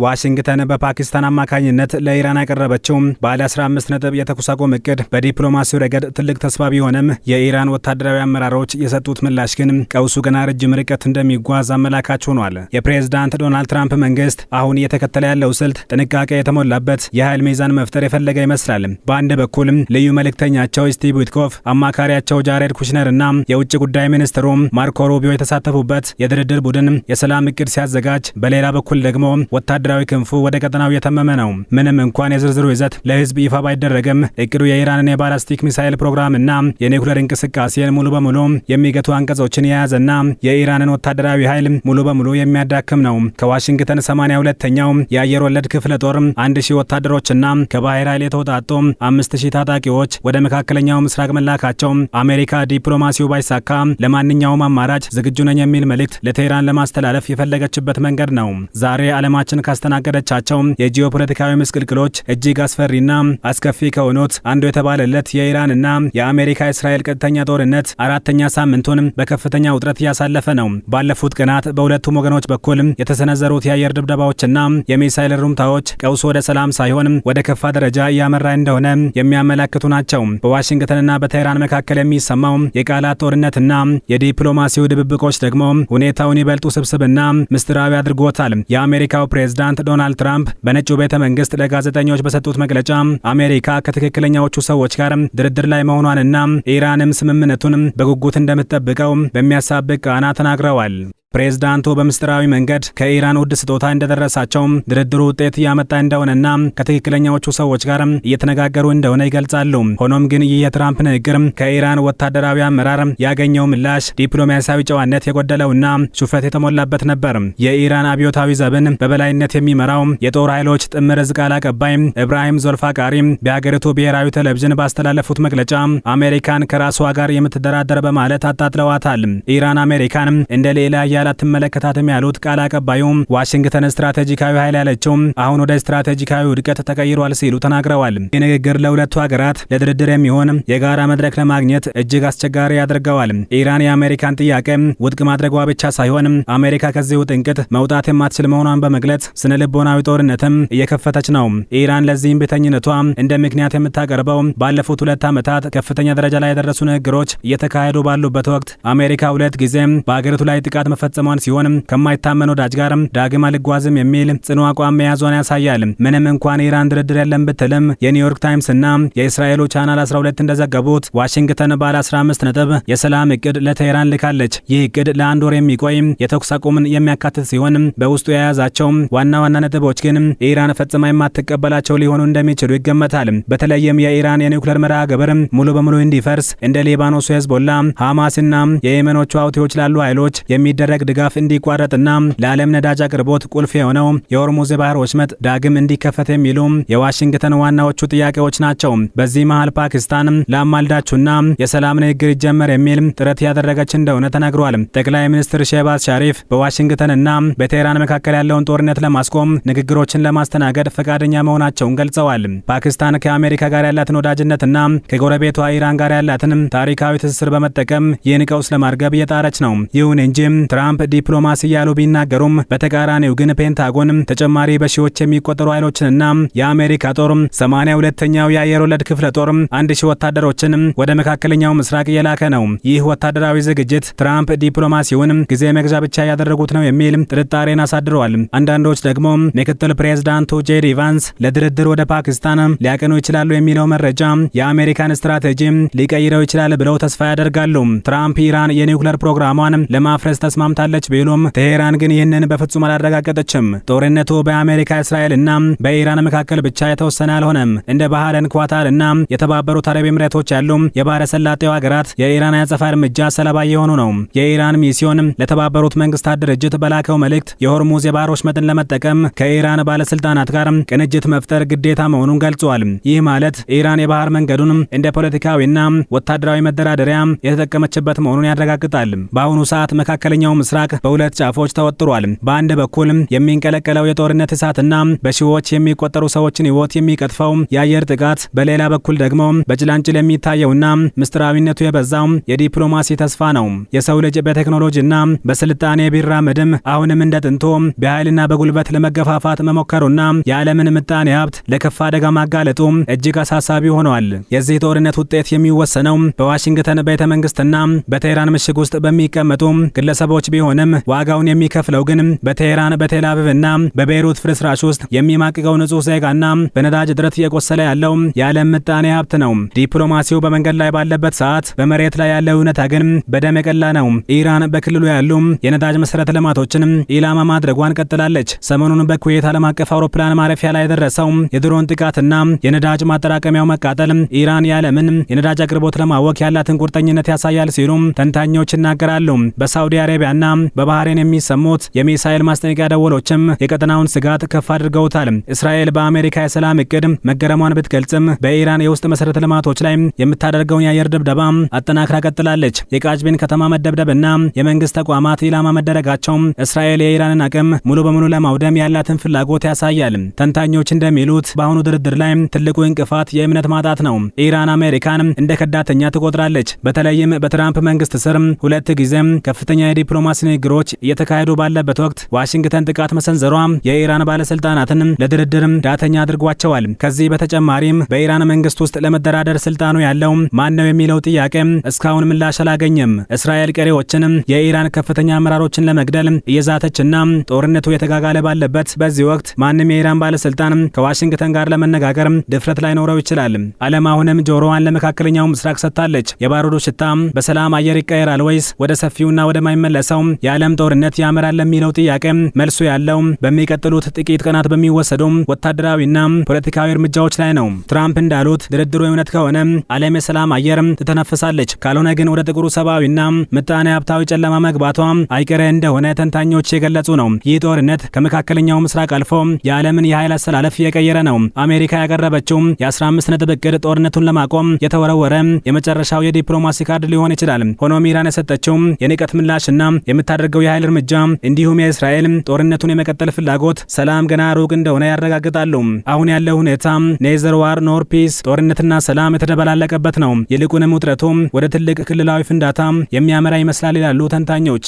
ዋሽንግተን በፓኪስታን አማካኝነት ለኢራን ያቀረበችው ባለ 15 ነጥብ የተኩስ አቁም እቅድ በዲፕሎማሲው ረገድ ትልቅ ተስፋ ቢሆንም የኢራን ወታደራዊ አመራሮች የሰጡት ምላሽ ግን ቀውሱ ገና ረጅም ርቀት እንደሚጓዝ አመላካች ሆኗል። የፕሬዝዳንት ዶናልድ ትራምፕ መንግስት አሁን እየተከተለ ያለው ስልት ጥንቃቄ የተሞላበት የኃይል ሚዛን መፍጠር የፈለገ ይመስላል። በአንድ በኩል ልዩ መልእክተኛቸው ስቲቭ ዊትኮፍ፣ አማካሪያቸው ጃሬድ ኩሽነር እና የውጭ ጉዳይ ሚኒስትሩ ማርኮ ሩቢዮ የተሳተፉበት የድርድር ቡድን የሰላም እቅድ ሲያዘጋጅ፣ በሌላ በኩል ደግሞ ወታደራዊ ክንፉ ወደ ቀጠናው የተመመ ነው። ምንም እንኳን የዝርዝሩ ይዘት ለህዝብ ይፋ ባይደረግም እቅዱ የኢራንን የባላስቲክ ሚሳኤል ፕሮግራም እና የኒውክሌር እንቅስቃሴን ሙሉ በሙሉ የሚገቱ አንቀጾችን የያዘና የኢራንን ወታደራዊ ኃይል ሙሉ በሙሉ የሚያዳክም ነው። ከዋሽንግተን 82ኛው የአየር ወለድ ክፍለ ጦር 1000 ወታደሮችና ከባህር ኃይል የተውጣጡ 5000 ታጣቂዎች ወደ መካከለኛው ምስራቅ መላካቸው አሜሪካ ዲፕሎማሲው ባይሳካ ለማንኛውም አማራጭ ዝግጁ ነኝ የሚል መልእክት ለቴህራን ለማስተላለፍ የፈለገችበት መንገድ ነው። ዛሬ ዓለማችን ካስተናገደቻቸው የጂኦፖለቲካዊ ምስቅልቅሎች እጅግ አስፈሪና አስከፊ ከሆኑት አንዱ የተባለለት የኢራንና የአሜሪካ እስራኤል ቀጥተኛ ጦርነት 4ኛ ሳምንቱን በከፍተኛ ውጥረት እያሳለፈ ነው። ባለፉት ቀናት በሁለቱም ወገኖች በኩል የተሰነዘሩት የአየር ድብደባዎችና የሚሳኤል ሩምታዎች ቀውሱ ወደ ሰላም ሳይሆን ወደ ከፋ ደረጃ እያመራ እንደሆነ የሚያመላክቱ ናቸው። በዋሽንግተንና በቴህራን መካከል የሚሰማው የቃላት ጦርነትና የዲፕሎማሲው ድብብቆች ደግሞ ሁኔታውን ይበልጥ ውስብስብና ምስጢራዊ አድርጎታል። የአሜሪካው ፕሬዝዳንት ዶናልድ ትራምፕ በነጩ ቤተ መንግስት ለጋዜጠኞች በሰጡት መግለጫ አሜሪካ ከትክክለኛዎቹ ሰዎች ጋር ድርድር ላይ መሆኗንና ኢራንም ስምምነቱን በጉጉት እንደምትጠብቀው በሚያሳብቅ ቃና ተናግረዋል። ፕሬዝዳንቱ በምስጢራዊ መንገድ ከኢራን ውድ ስጦታ እንደደረሳቸው ድርድሩ ውጤት እያመጣ እንደሆነና ከትክክለኛዎቹ ሰዎች ጋር እየተነጋገሩ እንደሆነ ይገልጻሉ። ሆኖም ግን ይህ የትራምፕ ንግግር ከኢራን ወታደራዊ አመራር ያገኘው ምላሽ ዲፕሎማሲያዊ ጨዋነት የጎደለውና ሹፈት የተሞላበት ነበር። የኢራን አብዮታዊ ዘብን በበላይነት የሚመራው የጦር ኃይሎች ጥምር ዕዝ ቃል አቀባይ ኢብራሂም ዞልፋቃሪ በሀገሪቱ ብሔራዊ ቴሌቪዥን ባስተላለፉት መግለጫ አሜሪካን ከራሷ ጋር የምትደራደር በማለት አጣጥለዋታል። ኢራን አሜሪካን እንደ ሌላ አትመለከታትም ያሉት ቃል አቀባዩ ዋሽንግተን ስትራቴጂካዊ ኃይል ያለችው አሁን ወደ ስትራቴጂካዊ ውድቀት ተቀይሯል ሲሉ ተናግረዋል። ይህ ንግግር ለሁለቱ ሀገራት ለድርድር የሚሆን የጋራ መድረክ ለማግኘት እጅግ አስቸጋሪ ያደርገዋል። ኢራን የአሜሪካን ጥያቄ ውድቅ ማድረጓ ብቻ ሳይሆን አሜሪካ ከዚህ ውጥንቅጥ መውጣት የማትችል መሆኗን በመግለጽ ስነ ልቦናዊ ጦርነትም እየከፈተች ነው። ኢራን ለዚህም ቤተኝነቷ እንደ ምክንያት የምታቀርበው ባለፉት 2 ዓመታት ከፍተኛ ደረጃ ላይ የደረሱ ንግግሮች እየተካሄዱ ባሉበት ወቅት አሜሪካ 2 ጊዜ በአገሪቱ ላይ ጥቃት መፈጸሟን ሲሆን ከማይታመን ወዳጅ ጋር ዳግም አልጓዝም የሚል ጽኑ አቋም መያዟን ያሳያል። ምንም እንኳን ኢራን ድርድር የለም ብትልም የኒውዮርክ ታይምስ እና የእስራኤሉ ቻናል 12 እንደዘገቡት ዋሽንግተን ባለ 15 ነጥብ የሰላም እቅድ ለቴህራን ልካለች። ይህ እቅድ ለ1 ወር የሚቆይ የተኩስ አቁምን የሚያካትት ሲሆን በውስጡ የያዛቸው ዋና ዋና ነጥቦች ግን ኢራን ፈጽማ የማትቀበላቸው ሊሆኑ እንደሚችሉ ይገመታል። በተለይም የኢራን የኒውክሌር መርሃ ግብር ሙሉ በሙሉ እንዲፈርስ፣ እንደ ሊባኖሱ ሄዝቦላ፣ ሐማስና የየመኖቹ ሁቲዎች ላሉ ኃይሎች የሚደረግ ድጋፍ እንዲቋረጥና ለዓለም ነዳጅ አቅርቦት ቁልፍ የሆነው የሆርሙዝ የባህር ወሽመጥ ዳግም እንዲከፈት የሚሉ የዋሽንግተን ዋናዎቹ ጥያቄዎች ናቸው። በዚህ መሃል ፓኪስታን ለአማልዳቹና የሰላም ንግግር ይጀመር የሚል ጥረት ያደረገች እንደሆነ ተነግሯል። ጠቅላይ ሚኒስትር ሼህባዝ ሻሪፍ በዋሽንግተንና በቴህራን መካከል ያለውን ጦርነት ለማስቆም ንግግሮችን ለማስተናገድ ፈቃደኛ መሆናቸውን ገልጸዋል። ፓኪስታን ከአሜሪካ ጋር ያላትን ወዳጅነትና ከጎረቤቷ ኢራን ጋር ያላትን ታሪካዊ ትስስር በመጠቀም ይህን ቀውስ ለማርገብ እየጣረች ነው። ይሁን እንጂ ትራምፕ ዲፕሎማሲ ያሉ ቢናገሩም በተቃራኒው ግን ፔንታጎን ተጨማሪ በሺዎች የሚቆጠሩ ኃይሎችንና የአሜሪካ ጦር 82ኛው የአየር ወለድ ክፍለ ጦር 1000 ወታደሮችን ወደ መካከለኛው ምስራቅ እየላከ ነው። ይህ ወታደራዊ ዝግጅት ትራምፕ ዲፕሎማሲውን ጊዜ መግዣ ብቻ ያደረጉት ነው የሚል ጥርጣሬን አሳድረዋል። አንዳንዶች ደግሞ ምክትል ፕሬዝዳንቱ ጄዲ ቫንስ ለድርድር ወደ ፓኪስታን ሊያቀኑ ይችላሉ የሚለው መረጃ የአሜሪካን ስትራቴጂ ሊቀይረው ይችላል ብለው ተስፋ ያደርጋሉ። ትራምፕ ኢራን የኒውክሌር ፕሮግራሟን ለማፍረስ ተስማምታለች ቢሉም ቴህራን ግን ይህንን በፍጹም አላረጋገጠችም። ጦርነቱ በአሜሪካ እስራኤልና በኢራን መካከል ብቻ የተወሰነ አልሆነም። እንደ ባህሬን፣ ኳታር እና የተባበሩት አረብ ኤምሬቶች ያሉ የባህረ ሰላጤው ሀገራት የኢራን ያጸፋ እርምጃ ሰለባ የሆኑ ነው። የኢራን ሚስዮን ለተባበሩት መንግስታት ድርጅት በላከው መልእክት የሆርሙዝ የባህር ወሽመጥን ለመጠቀም ከኢራን ባለስልጣናት ጋር ቅንጅት መፍጠር ግዴታ መሆኑን ገልጿል። ይህ ማለት ኢራን የባህር መንገዱን እንደ ፖለቲካዊና ወታደራዊ መደራደሪያ የተጠቀመችበት መሆኑን ያረጋግጣል። በአሁኑ ሰዓት መካከለኛው ምስራቅ በሁለት ጫፎች ተወጥሯል። በአንድ በኩል የሚንቀለቀለው የጦርነት እሳትና በሺዎች የሚቆጠሩ ሰዎችን ሕይወት የሚቀጥፈው የአየር ጥቃት፣ በሌላ በኩል ደግሞ በጭላንጭል የሚታየውና ምስጢራዊነቱ የበዛው የዲፕሎማሲ ተስፋ ነው። የሰው ልጅ በቴክኖሎጂና በስልጣኔ ቢራመድም አሁንም እንደ ጥንቶ በኃይልና በጉልበት ለመገፋፋት መሞከሩና የዓለምን ምጣኔ ሀብት ለከፋ አደጋ ማጋለጡ እጅግ አሳሳቢ ሆኗል። የዚህ ጦርነት ውጤት የሚወሰነው በዋሽንግተን ቤተ መንግስትና በቴህራን ምሽግ ውስጥ በሚቀመጡ ግለሰቦች ቢሆንም ዋጋውን የሚከፍለው ግን በቴህራን በቴል አቪቭና በቤይሩት ፍርስራሽ ውስጥ የሚማቅቀው ንጹህ ዜጋና በነዳጅ እጥረት እየቆሰለ ያለው የዓለም ምጣኔ ሀብት ነው። ዲፕሎማሲው በመንገድ ላይ ባለበት ሰዓት በመሬት ላይ ያለው እውነታ ግን በደም የቀላ ነው። ኢራን በክልሉ ያሉ የነዳጅ መሰረተ ልማቶችን ኢላማ ማድረጓን ቀጥላለች። ሰሞኑን በኩዌት ዓለም አቀፍ አውሮፕላን ማረፊያ ላይ የደረሰው የድሮን ጥቃትና የነዳጅ ማጠራቀሚያው መቃጠል ኢራን የዓለምን የነዳጅ አቅርቦት ለማወክ ያላትን ቁርጠኝነት ያሳያል ሲሉ ተንታኞች ይናገራሉ። በሳውዲ አረቢያና በባህሬን የሚሰሙት የሚሳኤል ማስጠንቀቂያ ደወሎችም የቀጠናውን ስጋት ከፍ አድርገውታል። እስራኤል በአሜሪካ የሰላም እቅድ መገረሟን ብትገልጽም በኢራን የውስጥ መሰረተ ልማቶች ላይ የምታደርገውን የአየር ድብደባ አጠናክራ ቀጥላለች። የቃጅቤን ከተማ መደብደብና የመንግስት ተቋማት ኢላማ መደረጋቸው እስራኤል የኢራንን አቅም ሙሉ በሙሉ ለማውደም ያላትን ፍላጎት ያሳያል። ተንታኞች እንደሚሉት በአሁኑ ድርድር ላይ ትልቁ እንቅፋት የእምነት ማጣት ነው። ኢራን አሜሪካን እንደ ከዳተኛ ትቆጥራለች። በተለይም በትራምፕ መንግስት ስር ሁለት ጊዜ ከፍተኛ የዲፕሎማሲ ንግግሮች እየተካሄዱ ባለበት ወቅት ዋሽንግተን ጥቃት መሰንዘሯ የኢራን ባለስልጣናትን ለድርድር ዳተኛ አድርጓቸዋል። ከዚህ በተጨማሪም በኢራን መንግስት ውስጥ ለመደራደር ስልጣኑ ያለው ማን ነው የሚለው ጥያቄ እስካሁን ምላሽ አላገኘም። እስራኤል ቀሪዎችን የኢራን ከፍተኛ አመራሮችን ለመግደል እየዛተችና ጦርነቱ የተጋጋለ ባለበት በዚህ ወቅት ማንም የኢራን ባለስልጣን ከዋሽንግተን ጋር ለመነጋገር ድፍረት ላይኖረው ይችላል። ዓለም አሁንም ጆሮዋን ለመካከለኛው ምስራቅ ሰጥታለች። የባሩዱ ሽታ በሰላም አየር ይቀየራል ወይስ ወደ ሰፊውና ወደማይመለሰው የዓለም ጦርነት ያመራል ለሚለው ጥያቄ መልሱ ያለው በሚቀጥሉት ጥቂት ቀናት በሚወሰዱ ወታደራዊና ፖለቲካዊ እርምጃዎች ላይ ነው። ትራምፕ እንዳሉት ድርድሩ እውነት ከሆነ ዓለም የሰላም አየር ትተነፍሳለች፣ ካልሆነ ግን ወደ ጥቁሩ ሰብአዊና ምጣኔ ሀብታዊ ጨለማ መግባቷ አይቀሬ እንደሆነ ተንታኞች የገለጹ ነው። ይህ ጦርነት ከመካከለኛው ምስራቅ አልፎ የዓለምን የኃይል አሰላለፍ የቀየረ ነው። አሜሪካ ያቀረበችው የ15 ነጥብ እቅድ ጦርነቱን ለማቆም የተወረወረ የመጨረሻው የዲፕሎማሲ ካርድ ሊሆን ይችላል። ሆኖም ኢራን የሰጠችው የንቀት ምላሽና የምታደርገው የኃይል እርምጃ እንዲሁም የእስራኤል ጦርነቱን የመቀጠል ፍላጎት ሰላም ገና ሩቅ እንደሆነ ያረጋግጣሉ። አሁን ያለው ሁኔታ ኔዘር ዋር ኖር ፒስ፣ ጦርነትና ሰላም የተደበላለቀበት ነው። ይልቁንም ውጥረቱ ወደ ትልቅ ክልላዊ ፍንዳታ የሚያመራ ይመስላል ይላሉ ተንታኞች።